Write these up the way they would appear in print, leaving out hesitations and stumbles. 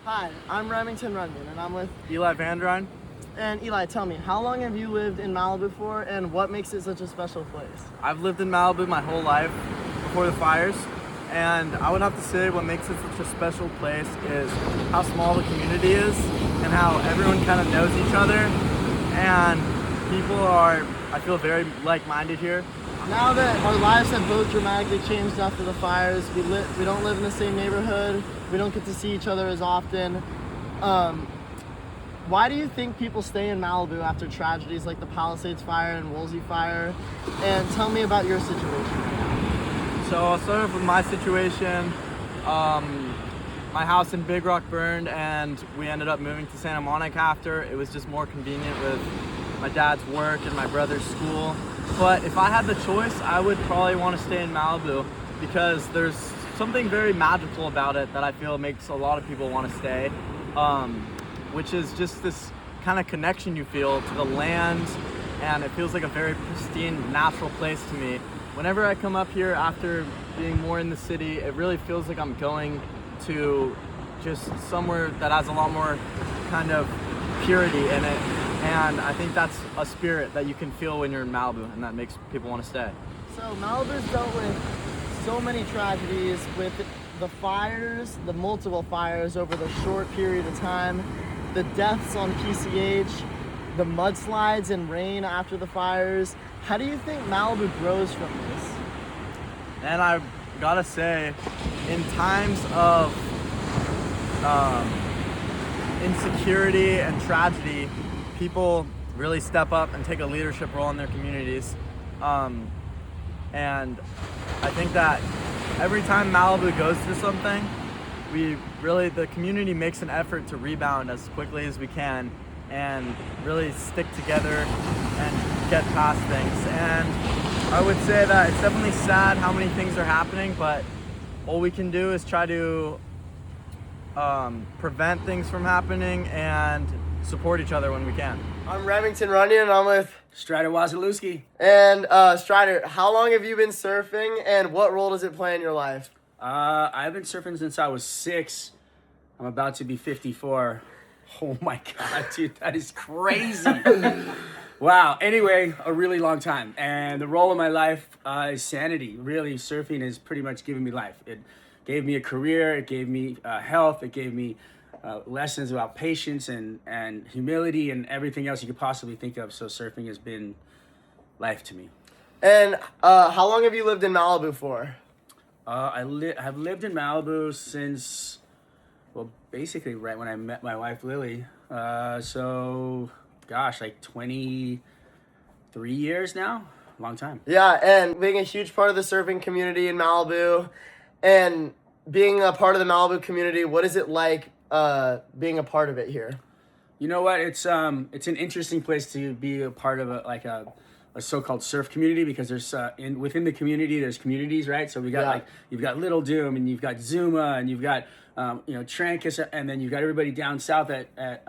Hi, I'm Remington Runyon, and I'm with. Eli Vandrine. And Eli, tell me, how long have you lived in Malibu for, and what makes it such a special place? I've lived in Malibu my whole life before the fires, and I would have to say what makes it such a special place is how small the community is and how everyone kind of knows each other, and people are, I feel, very like-minded here. Now that our lives have both dramatically changed after the fires, we don't live in the same neighborhood, we don't get to see each other as often. Why do you think people stay in Malibu after tragedies like the Palisades fire and Woolsey fire? And tell me about your situation. So I'll start off with my situation. My house in Big Rock burned, and we ended up moving to Santa Monica after. It was just more convenient with my dad's work and my brother's school. But if I had the choice, I would probably want to stay in Malibu because there's something very magical about it that I feel makes a lot of people want to stay, which is just this kind of connection you feel to the land, and it feels like a very pristine, natural place to me. Whenever I come up here after being more in the city, it really feels like I'm going to just somewhere that has a lot more kind of purity in it. And I think that's a spirit that you can feel when you're in Malibu, and that makes people want to stay. So Malibu's dealt with so many tragedies with the fires, the multiple fires over the short period of time, the deaths on PCH, the mudslides and rain after the fires. How do you think Malibu grows from this? And I gotta say, in times of insecurity and tragedy, people really step up and take a leadership role in their communities. And I think that every time Malibu goes through something, the community makes an effort to rebound as quickly as we can and really stick together and get past things. And I would say that it's definitely sad how many things are happening, but all we can do is try to prevent things from happening and support each other when we can. I'm Remington Runyon, and I'm with. Strider Wasilewski. And Strider, how long have you been surfing, and what role does it play in your life? I've been surfing since I was 6. I'm about to be 54. Oh my God, dude, that is crazy. Wow. Anyway, a really long time. And the role of my life is sanity. Really, surfing has pretty much given me life. It gave me a career. It gave me health. It gave me lessons about patience and humility and everything else you could possibly think of. So surfing has been life to me. And how long have you lived in Malibu for? I've lived in Malibu since, well, basically right when I met my wife, Lily. Like 23 years now. Long time. Yeah, and being a huge part of the surfing community in Malibu and being a part of the Malibu community, what is it like being a part of it here? You know what? It's an interesting place to be a part of a so-called surf community because there's within the community there's communities, right? So we got you've got Little Doom and you've got Zuma and you've got Trancas, and then you've got everybody down south at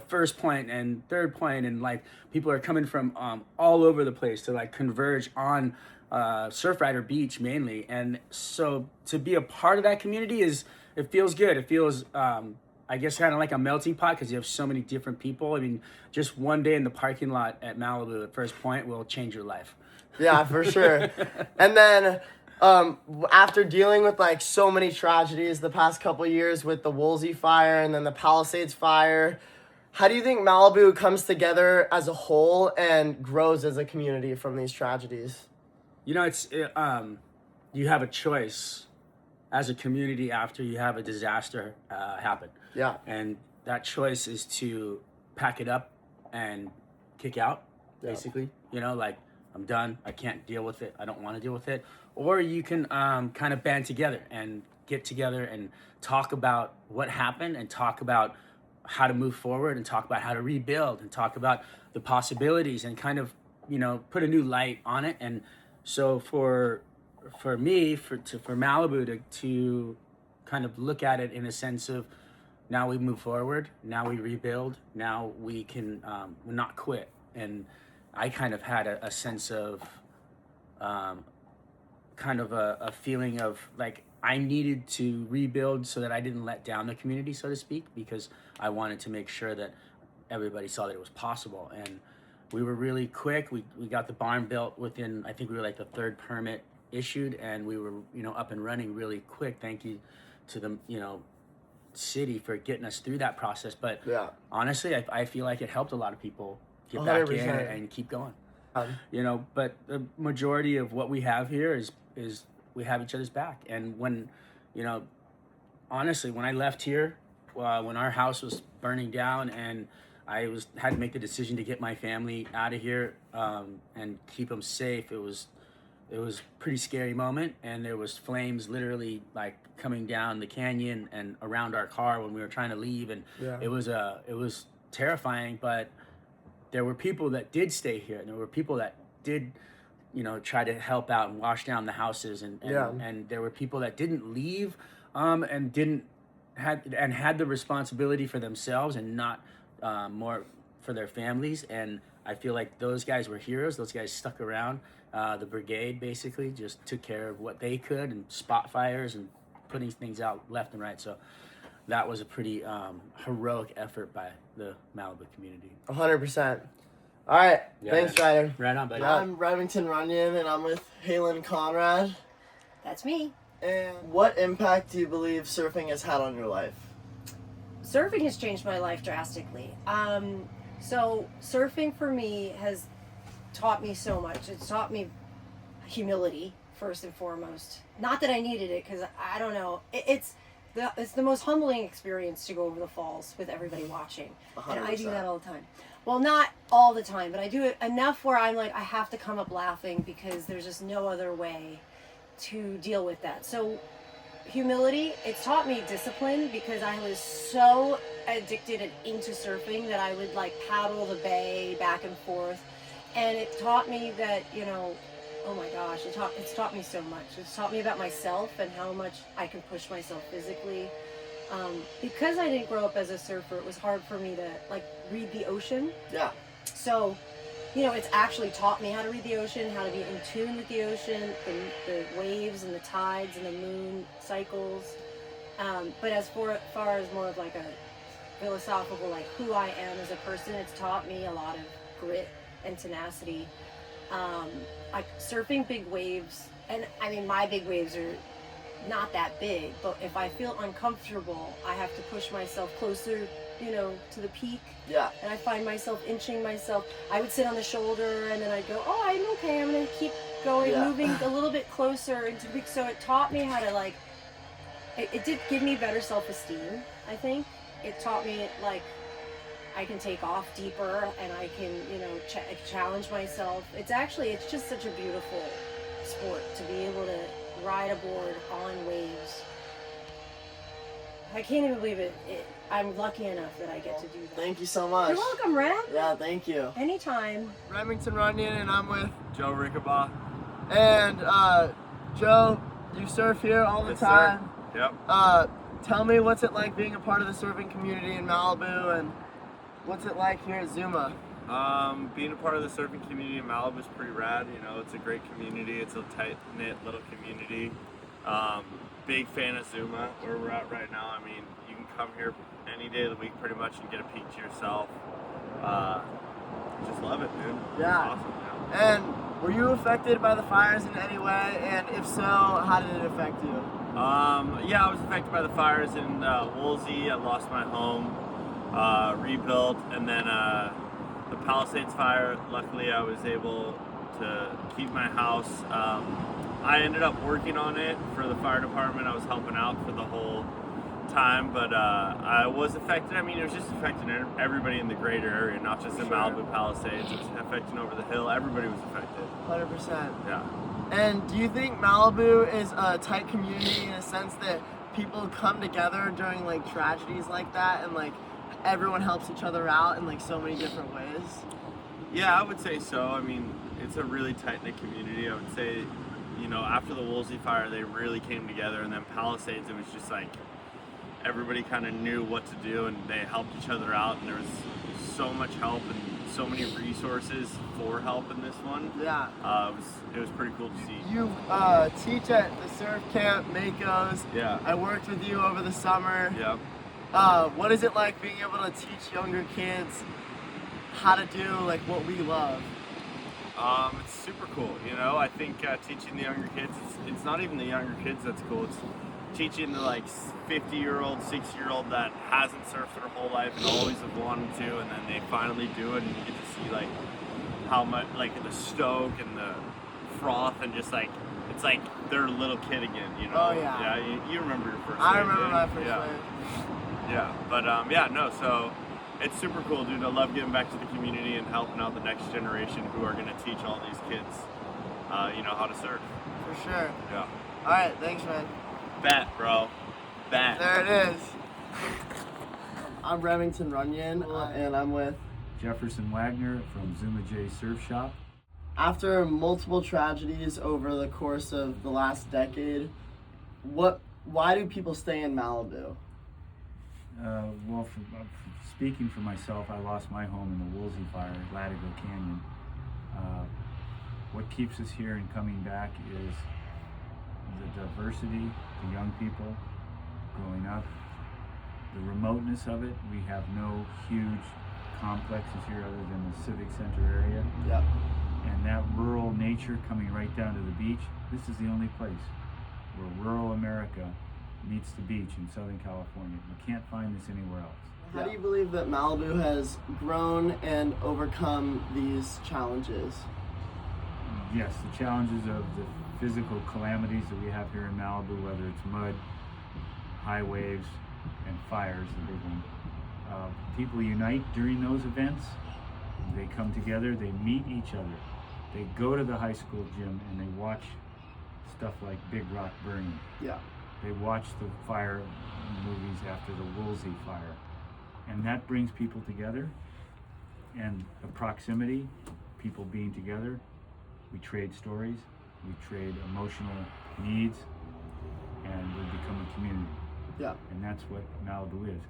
First Point and Third Point, and like people are coming from all over the place to like converge on Surfrider Beach mainly. And so to be a part of that community it feels good. It feels I guess kind of like a melting pot because you have so many different people. I mean, just one day in the parking lot at Malibu at First Point will change your life. Yeah, for sure. And then after dealing with like so many tragedies the past couple of years with the Woolsey fire and then the Palisades fire, how do you think Malibu comes together as a whole and grows as a community from these tragedies? You know, you have a choice as a community after you have a disaster happen. Yeah. And that choice is to pack it up and kick out, basically. You know, like, I'm done. I can't deal with it. I don't want to deal with it. Or you can kind of band together and get together and talk about what happened and talk about how to move forward and talk about how to rebuild and talk about the possibilities and kind of, put a new light on it. And so for me, for Malibu to kind of look at it in a sense of now we move forward, now we rebuild, now we can not quit. And I kind of had a sense of kind of a feeling of like I needed to rebuild so that I didn't let down the community, so to speak, because I wanted to make sure that everybody saw that it was possible. And we were really quick. We got the barn built within, I think we were like the third permit issued, and we were, up and running really quick. Thank you to the, city for getting us through that process. But honestly, I feel like it helped a lot of people get back in 100%. and keep going. But the majority of what we have here is we have each other's back. And when, honestly, when I left here, when our house was burning down and I had to make the decision to get my family out of here and keep them safe, it was a pretty scary moment. And there was flames literally like coming down the canyon and around our car when we were trying to leave, and it was terrifying. But there were people that did stay here, and there were people that did try to help out and wash down the houses, and there were people that didn't leave and had the responsibility for themselves and not more for their families. And I feel like those guys were heroes. Those guys stuck around. The brigade basically just took care of what they could and spot fires and putting things out left and right. So that was a pretty heroic effort by the Malibu community. 100%. All right. Thanks, Ryder. Right on, buddy. I'm Remington Runyon, and I'm with Halen Conrad. That's me. And what impact do you believe surfing has had on your life? Surfing has changed my life drastically. So surfing for me has taught me so much. It's taught me humility first and foremost. Not that I needed it, because I don't know. It's the most humbling experience to go over the falls with everybody watching. 100%. And I do that all the time. Well, not all the time, but I do it enough where I'm like, I have to come up laughing because there's just no other way to deal with that. So humility, it's taught me discipline, because I was so addicted and into surfing that I would like paddle the bay back and forth. And it taught me that, oh my gosh, it's taught me so much. It's taught me about myself and how much I can push myself physically. Because I didn't grow up as a surfer, it was hard for me to like read the ocean. Yeah. So, it's actually taught me how to read the ocean, how to be in tune with the ocean, the waves and the tides and the moon cycles. But as far as more of like a philosophical, like who I am as a person, it's taught me a lot of grit and tenacity. Like surfing big waves, and I mean my big waves are not that big, but if I feel uncomfortable, I have to push myself closer, to the peak. Yeah. And I find myself inching myself. I would sit on the shoulder and then I'd go, oh, I'm okay, I'm gonna keep going, moving a little bit closer into the peak. So it taught me how to like, it did give me better self-esteem, I think. It taught me like I can take off deeper and I can, challenge myself. It's just such a beautiful sport to be able to ride a board on waves. I can't even believe it. I'm lucky enough that I get to do that. Thank you so much. You're welcome, Ren. Yeah, thank you. Anytime. Remington Runyon, and I'm with Joe Rickabaugh. And Joe, you surf here all the Yes, time. Sir. Yep. Tell me, what's it like being a part of the surfing community in Malibu, and what's it like here at Zuma? Being a part of the surfing community in Malibu is pretty rad. It's a great community. It's a tight-knit little community. Big fan of Zuma, where we're at right now. I mean, you can come here any day of the week pretty much and get a peek to yourself. Just love it, dude. Yeah. It's awesome. Yeah. And were you affected by the fires in any way? And if so, how did it affect you? Yeah, I was affected by the fires in Woolsey. I lost my home, rebuilt, and then the Palisades fire. Luckily, I was able to keep my house. I ended up working on it for the fire department. I was helping out for the whole time, but I was affected. I mean, it was just affecting everybody in the greater area, not just in Malibu Palisades. It was affecting over the hill. Everybody was affected. 100%. Yeah. And do you think Malibu is a tight community in a sense that people come together during like tragedies like that, and like everyone helps each other out in like so many different ways? Yeah, I would say so. I mean, it's a really tight-knit community. I would say, after the Woolsey fire, they really came together, and then Palisades, it was just like everybody kind of knew what to do, and they helped each other out, and there was so much help and so many resources for help in this one. Yeah. It was pretty cool to see. You teach at the surf camp, Mako's. Yeah. I worked with you over the summer. Yep. What is it like being able to teach younger kids how to do like what we love? It's super cool. You know, I think teaching the younger kids, it's not even the younger kids that's cool. It's teaching the like 50-year-old, 60-year-old that hasn't surfed their whole life and always have wanted to, and then they finally do it, and you get to see like how much, like the stoke and the froth, and just like it's like they're a little kid again. You know? Oh yeah. Yeah. You remember your first. I wave, remember dude. my first Yeah. wave. Yeah, but yeah, no, so it's super cool, dude. I love giving back to the community and helping out the next generation who are going to teach all these kids, you know, how to surf. For sure. Yeah. All right, thanks, man. Bet, bro. Bet. There it is. I'm Remington Runyon, and I'm with. Jefferson Wagner from Zuma J Surf Shop. After multiple tragedies over the course of the last decade, why do people stay in Malibu? Well, speaking for myself, I lost my home in the Woolsey fire at Latigo Canyon. What keeps us here and coming back is the diversity, the young people growing up, the remoteness of it. We have no huge complexes here other than the Civic Center area. Yep. And that rural nature coming right down to the beach, this is the only place where rural America meets the beach in Southern California. We can't find this anywhere else. How do you believe that Malibu has grown and overcome these challenges? Yes, the challenges of the physical calamities that we have here in Malibu, whether it's mud, high waves, and fires, the big one. People unite during those events. They come together, they meet each other. They go to the high school gym and they watch stuff like Big Rock burning. Yeah. They watch the fire movies after the Woolsey fire. And that brings people together. And the proximity, people being together, we trade stories, we trade emotional needs, and we become a community. Yeah. And that's what Malibu is.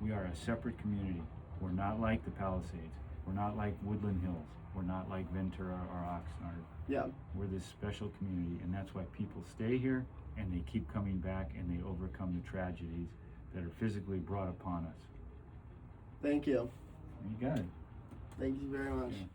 We are a separate community. We're not like the Palisades. We're not like Woodland Hills. We're not like Ventura or Oxnard. Yeah. We're this special community, and that's why people stay here and they keep coming back and they overcome the tragedies that are physically brought upon us. Thank you. You got it. Thank you very much. Yeah.